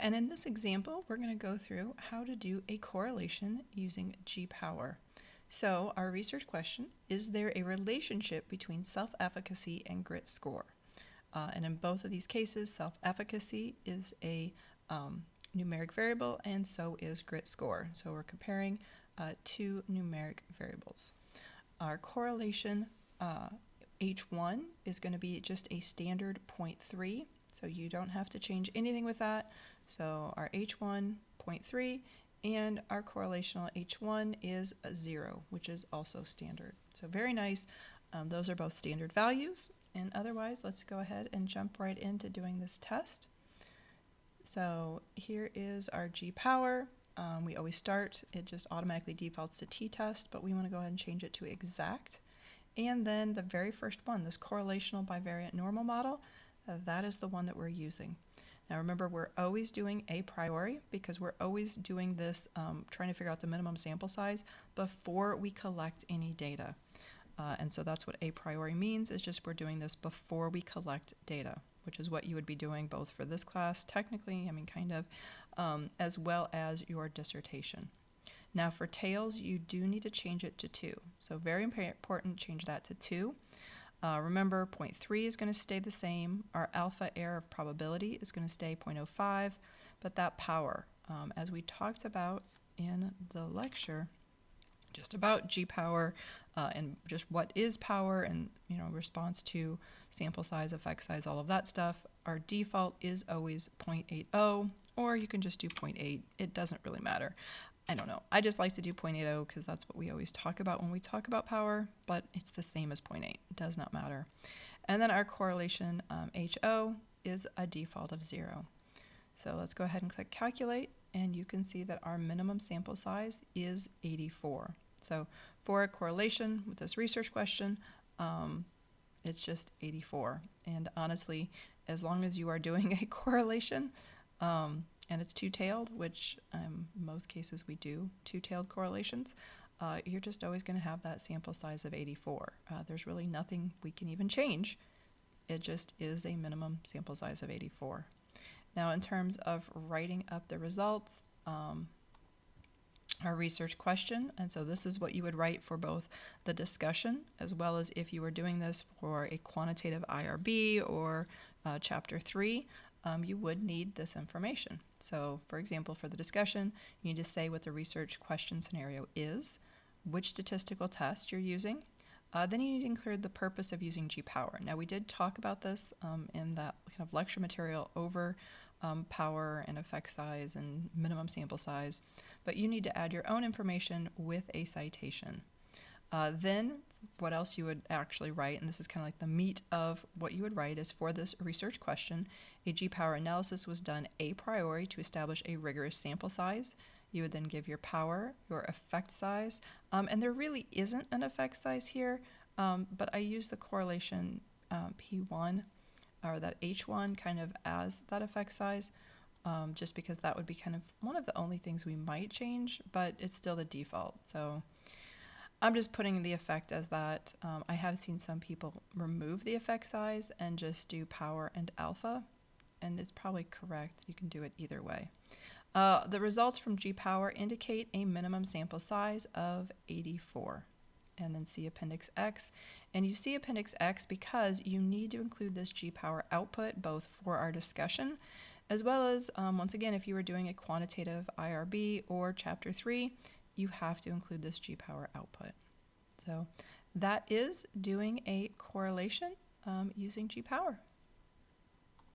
And in this example, we're going to go through how to do a correlation using G-Power. So our research question, is there a relationship between self-efficacy and grit score? And in both of these cases, self-efficacy is a numeric variable, and so is grit score. So we're comparing two numeric variables. Our correlation H1 is going to be just a standard 0.3, so you don't have to change anything with that. So our H1, 0.3, and our correlational H1 is 0, which is also standard. So very nice. Those are both standard values. And otherwise, let's go ahead and jump right into doing this test. So here is our G-Power. We always start, it just automatically defaults to t-test, but we want to go ahead and change it to exact. And then the very first one, this correlational bivariate normal model, that is the one that we're using. Now remember, we're always doing a priori because we're always doing this, trying to figure out the minimum sample size before we collect any data. And so that's what a priori means, is just we're doing this before we collect data, which is what you would be doing both for this class, technically, I mean kind of, as well as your dissertation. Now for tails, you do need to change it to 2. So very important, change that to 2. Remember, 0.3 is going to stay the same. Our alpha error of probability is going to stay 0.05, but that power, as we talked about in the lecture, just about G-Power and just what is power and, response to sample size, effect size, all of that stuff, our default is always 0.80, or you can just do 0.8. It doesn't really matter. I don't know. I just like to do 0.80 because that's what we always talk about when we talk about power, but it's the same as 0.8. It does not matter. And then our correlation HO is a default of 0. So let's go ahead and click calculate, and you can see that our minimum sample size is 84. So for a correlation with this research question, it's just 84. And honestly, as long as you are doing a correlation, and it's two-tailed, which most cases we do two-tailed correlations, you're just always going to have that sample size of 84. There's really nothing we can even change. It just is a minimum sample size of 84. Now in terms of writing up the results, our research question, and so this is what you would write for both the discussion as well as if you were doing this for a quantitative IRB or chapter 3, you would need this information. So for example, for the discussion, you need to say what the research question scenario is, which statistical test you're using, then you need to include the purpose of using G-Power. Now we did talk about this in that kind of lecture material over power and effect size and minimum sample size, but you need to add your own information with a citation. Then what else you would actually write, and this is kind of like the meat of what you would write, is for this research question, a G-Power analysis was done a priori to establish a rigorous sample size. You would then give your power, your effect size, and there really isn't an effect size here, but I use the correlation P1 or that H1 kind of as that effect size, just because that would be kind of one of the only things we might change, but it's still the default. So I'm just putting the effect as that. I have seen some people remove the effect size and just do power and alpha, and it's probably correct. You can do it either way. The results from G-Power indicate a minimum sample size of 84. And then see Appendix X. And you see Appendix X because you need to include this G-Power output both for our discussion as well as, once again, if you were doing a quantitative IRB or Chapter 3, you have to include this G-Power output. So that is doing a correlation using G-Power.